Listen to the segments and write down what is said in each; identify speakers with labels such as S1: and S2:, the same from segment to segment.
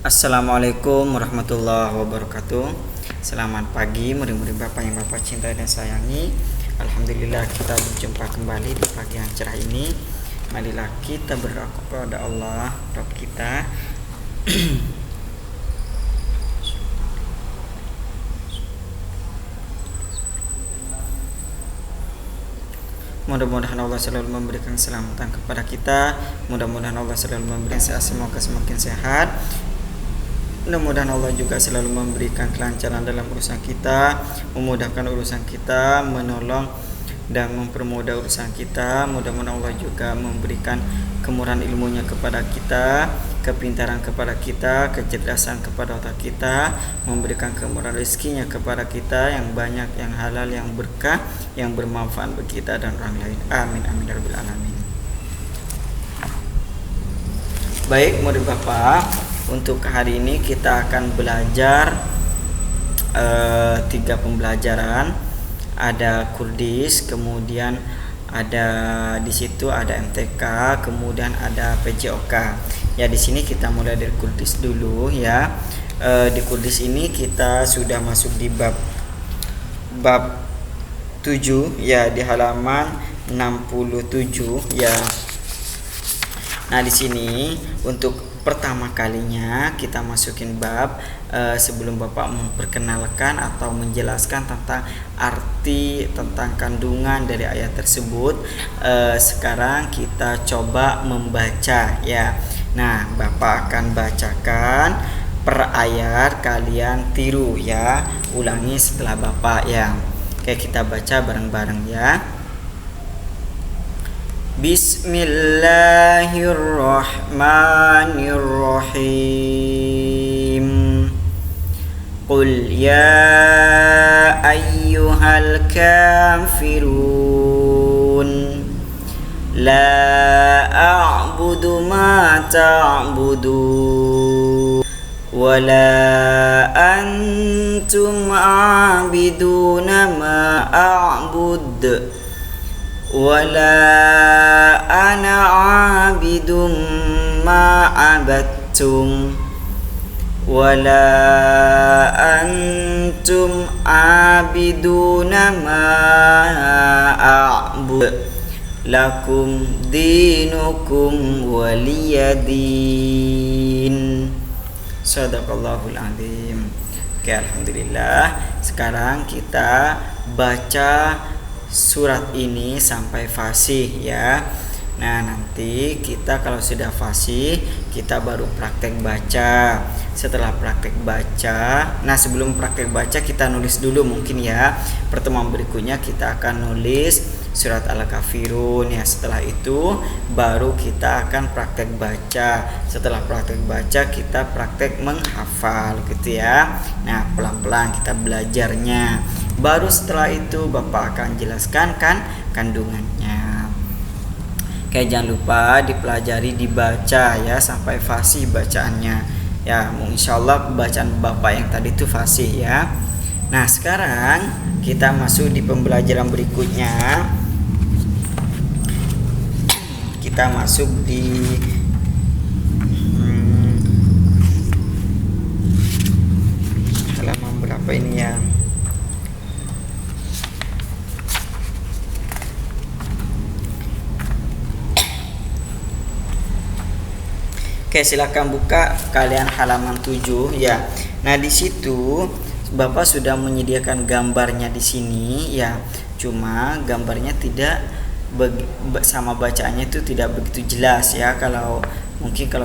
S1: Assalamualaikum warahmatullahi wabarakatuh. Selamat pagi murid-murid Bapak yang Bapak cintai dan sayangi. Alhamdulillah kita berjumpa kembali di pagi yang cerah ini. Marilah kita berdoa kepada Allah Rabb kita. Mudah-mudahan Allah selalu memberikan keselamatan kepada kita. Mudah-mudahan Allah selalu memberikan semoga semakin sehat. Mudah-mudahan Allah juga selalu memberikan kelancaran dalam urusan kita, memudahkan urusan kita, menolong dan mempermudah urusan kita. Mudah-mudahan Allah juga memberikan kemurahan ilmunya kepada kita, kepintaran kepada kita, kecerdasan kepada otak kita, memberikan kemurahan rezekinya kepada kita yang banyak, yang halal, yang berkah, yang bermanfaat bagi kita dan orang lain. Amin amin ya rabbal alamin. Baik murid Bapak, untuk hari ini kita akan belajar 3 pembelajaran. Ada Kurdis, kemudian ada di situ ada MTK, kemudian ada PJOK. Ya di sini kita mulai dari Kurdis dulu ya. Di Kurdis ini kita sudah masuk di bab 7 ya, di halaman 67 ya. Nah di sini untuk pertama kalinya kita masukin bab. Sebelum Bapak memperkenalkan atau menjelaskan tentang arti, tentang kandungan dari ayat tersebut, sekarang kita coba membaca ya. Nah Bapak akan bacakan per ayat, kalian tiru ya, ulangi setelah Bapak ya. Oke, kita baca bareng-bareng ya. Bismillahirrahmanirrahim. Qul ya ayyuhal kafirun la a'budu ma ta'budun wa la antum a'biduna ma a'bud wala ana abidum ma abattum wala antum abiduna ma a'bud lakum dinukum waliyadin. Shadaqallahul azim. Oke, alhamdulillah. Sekarang kita baca surat ini sampai fasih ya. Nah nanti kita kalau sudah fasih kita baru praktek baca. Setelah praktek baca, nah sebelum praktek baca kita nulis dulu mungkin ya. Pertemuan berikutnya kita akan nulis surat Al-Kafirun ya. Setelah itu baru kita akan praktek baca. Setelah praktek baca kita praktek menghafal gitu ya. Nah pelan-pelan kita belajarnya. Baru setelah itu Bapak akan jelaskan kan kandungannya. Oke, jangan lupa dipelajari, dibaca ya sampai fasih bacaannya. Ya, insyaallah bacaan Bapak yang tadi itu fasih ya. Nah, sekarang kita masuk di pembelajaran berikutnya. Kita masuk di halaman berapa ini ya? Oke, silakan buka kalian halaman 7 ya. Nah, di situ Bapak sudah menyediakan gambarnya di sini ya. Cuma gambarnya tidak sama bacaannya itu tidak begitu jelas ya. Kalau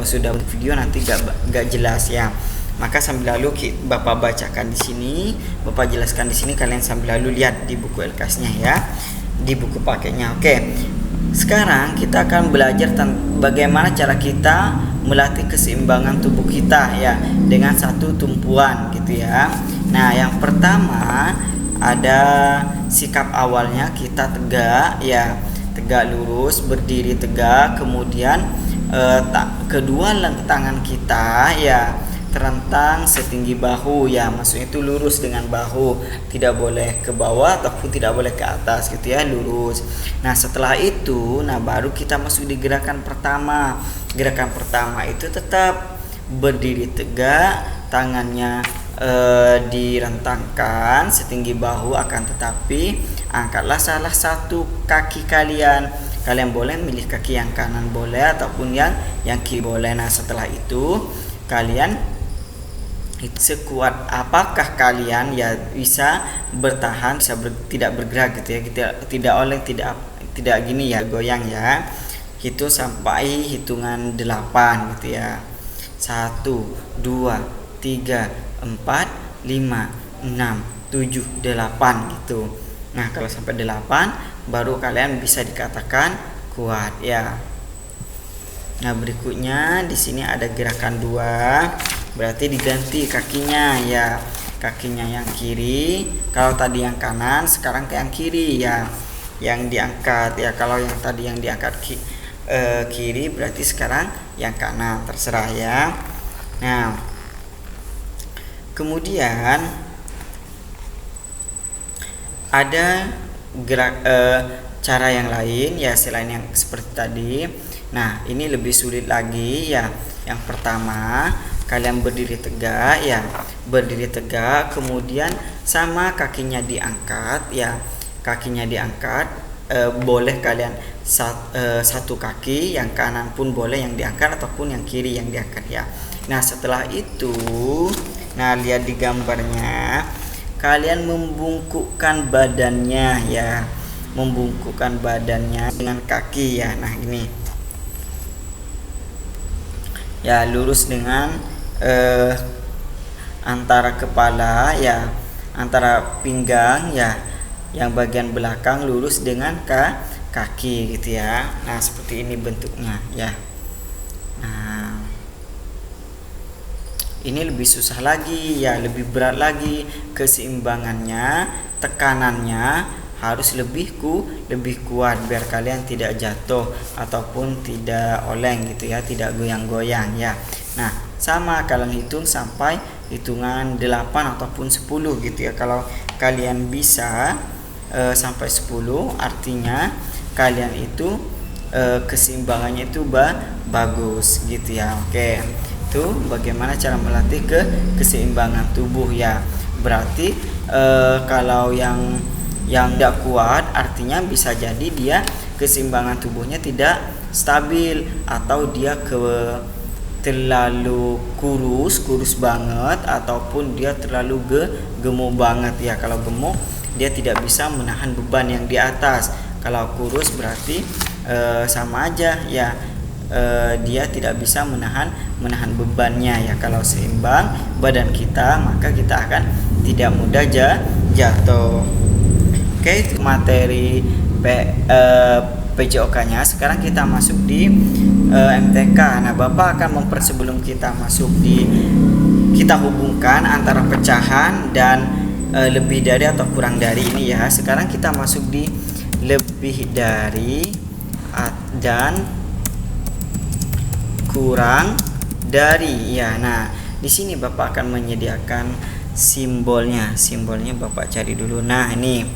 S1: sudah video nanti gak jelas ya. Maka sambil lalu Bapak bacakan di sini, Bapak jelaskan di sini, kalian sambil lalu lihat di buku LKS-nya ya. Di buku pakainya. Oke. Sekarang kita akan belajar bagaimana cara kita melatih keseimbangan tubuh kita ya dengan satu tumpuan gitu ya. Nah, yang pertama ada sikap awalnya kita tegak ya, tegak lurus, berdiri tegak, kemudian kedua tangan kita ya terentang setinggi bahu ya, maksudnya itu lurus dengan bahu, tidak boleh ke bawah ataupun tidak boleh ke atas gitu ya, lurus. Nah setelah itu baru kita masuk di gerakan pertama. Gerakan pertama itu tetap berdiri tegak, tangannya direntangkan setinggi bahu, akan tetapi angkatlah salah satu kaki kalian. Kalian boleh milih kaki yang kanan boleh ataupun yang kiri boleh. Nah, setelah itu kalian sekuat apakah kalian ya bisa bertahan, tidak bergerak gitu ya, tidak oleh tidak gini ya, goyang ya. Itu sampai hitungan 8 gitu ya. 1 2 3 4 5 6 7 8 gitu. Nah, kalau sampai 8 baru kalian bisa dikatakan kuat ya. Nah, berikutnya di sini ada gerakan 2, berarti diganti kakinya ya. Kakinya yang kiri, kalau tadi yang kanan sekarang ke yang kiri ya. Yang diangkat ya. Kalau yang tadi yang diangkat kiri berarti sekarang yang kanan, terserah ya. Nah, kemudian ada cara yang lain ya selain yang seperti tadi. Nah, ini lebih sulit lagi ya. Yang pertama, kalian berdiri tegak ya. Berdiri tegak, kemudian sama kakinya diangkat ya. Kakinya diangkat, boleh kalian satu kaki, yang kanan pun boleh yang diangkat ataupun yang kiri yang diangkat ya. Nah, setelah itu, nah lihat di gambarnya, kalian membungkukkan badannya ya, membungkukkan badannya dengan kaki ya. Nah, ini ya, lurus dengan antara kepala ya, antara pinggang ya, yang bagian belakang lurus dengan kaki gitu ya. Nah, seperti ini bentuknya ya. Nah, ini lebih susah lagi ya, lebih berat lagi keseimbangannya, tekanannya harus lebih kuat biar kalian tidak jatuh ataupun tidak oleng gitu ya, tidak goyang-goyang ya. Nah, sama kalian hitung sampai hitungan 8 ataupun 10 gitu ya. Kalau kalian bisa sampai 10 artinya kalian itu keseimbangannya itu bagus gitu ya. Oke. Itu bagaimana cara melatih keseimbangan tubuh ya. Berarti kalau yang tidak kuat artinya bisa jadi dia keseimbangan tubuhnya tidak stabil, atau dia terlalu kurus banget, ataupun dia terlalu gemuk banget ya. Kalau gemuk dia tidak bisa menahan beban yang di atas. Kalau kurus berarti sama aja ya, dia tidak bisa menahan bebannya ya. Kalau seimbang badan kita, maka kita akan tidak mudah jatuh. Oke, itu materi PJOK-nya. Sekarang kita masuk di MTK. Nah, Bapak akan sebelum kita masuk kita hubungkan antara pecahan dan lebih dari atau kurang dari ini ya. Sekarang kita masuk di lebih dari dan kurang dari ya. Nah, di sini Bapak akan menyediakan simbolnya. Simbolnya Bapak cari dulu. Nah, ini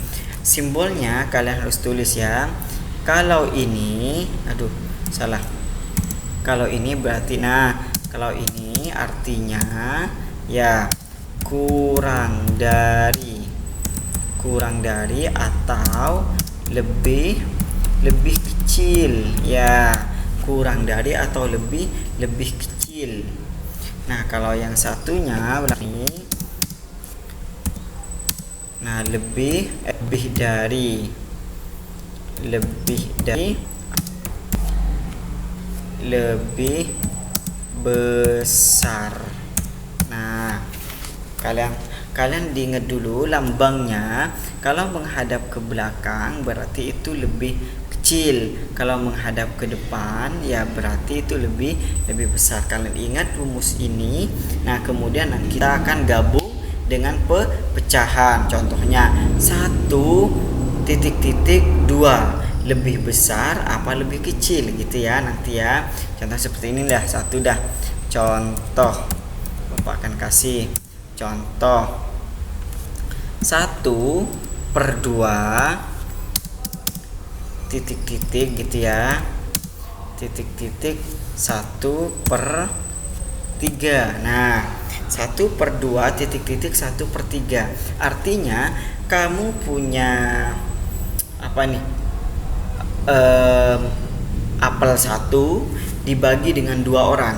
S1: simbolnya kalian harus tulis ya. Kalau ini, salah. Kalau ini berarti, kalau ini artinya ya kurang dari atau lebih kecil ya. Kurang dari atau lebih kecil. Nah, kalau yang satunya berarti lebih dari lebih besar. Nah, kalian diingat dulu lambangnya. Kalau menghadap ke belakang berarti itu lebih kecil, kalau menghadap ke depan ya berarti itu lebih besar. Kalian ingat rumus ini. Nah, kemudian kita akan gabung dengan pecahan. Contohnya 1,2 lebih besar apa lebih kecil gitu ya nanti ya. Contoh seperti ini dah, satu dah. Contoh Bapak akan kasih contoh 1/2 titik-titik gitu ya. Titik-titik 1/2 3. Nah, 1/2 titik-titik 1/3. Artinya kamu punya apa nih? Apel 1 dibagi dengan 2 orang.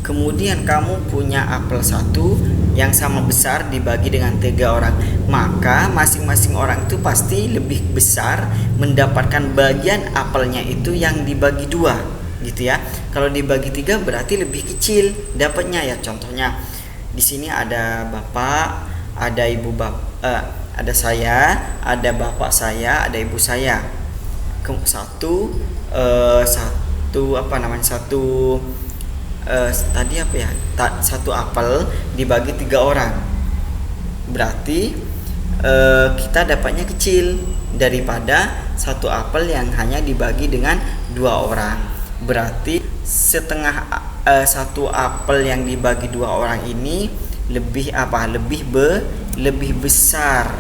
S1: Kemudian kamu punya apel 1 yang sama besar dibagi dengan 3 orang. Maka masing-masing orang itu pasti lebih besar mendapatkan bagian apelnya itu yang dibagi 2, gitu ya. Kalau dibagi 3 berarti lebih kecil dapatnya ya. Contohnya di sini ada bapak, ada ibu ada saya, ada bapak saya, ada ibu saya. Satu apel dibagi 3 orang. Berarti kita dapatnya kecil daripada satu apel yang hanya dibagi dengan 2 orang. Berarti setengah satu apel yang dibagi 2 orang ini lebih besar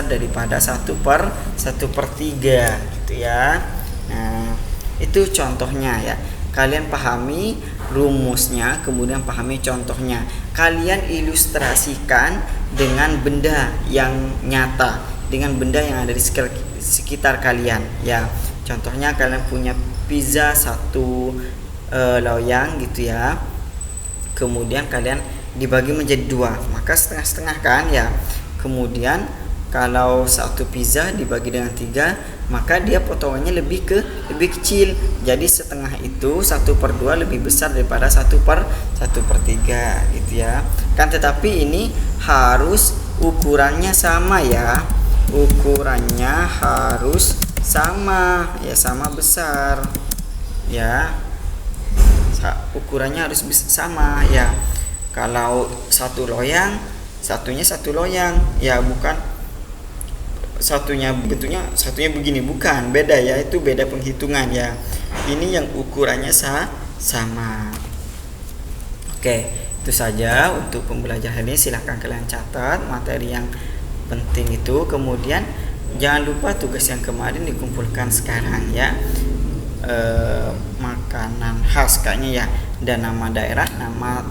S1: daripada 1/3 gitu ya. Nah, itu contohnya ya. Kalian pahami rumusnya, kemudian pahami contohnya. Kalian ilustrasikan dengan benda yang nyata, dengan benda yang ada di sekitar kalian ya. Contohnya kalian punya pizza 1 loyang gitu ya. Kemudian kalian dibagi menjadi 2, maka setengah-setengah kan ya. Kemudian kalau 1 pizza dibagi dengan 3, maka dia potongannya lebih kecil. Jadi setengah itu 1/2 lebih besar daripada 1/3 gitu ya. Kan tetapi ini harus ukurannya sama ya. Ukurannya harus sama ya, sama besar ya. Ukurannya harus sama ya. Kalau 1 loyang, satunya 1 loyang ya, bukan satunya bentuknya satunya begini, bukan, beda ya, itu beda penghitungan ya. Ini yang ukurannya sama. Oke, itu saja untuk pembelajaran ini. Silahkan kalian catat materi yang penting itu. Kemudian jangan lupa tugas yang kemarin dikumpulkan sekarang ya. Makanan khas kayaknya ya, dan nama daerah, nama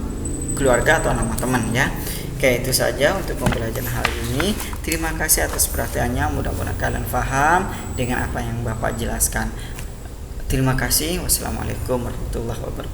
S1: keluarga atau nama teman ya. Oke, itu saja untuk pembelajaran hari ini. Terima kasih atas perhatiannya. Mudah-mudahan kalian paham dengan apa yang Bapak jelaskan. Terima kasih. Wassalamualaikum warahmatullahi wabarakatuh.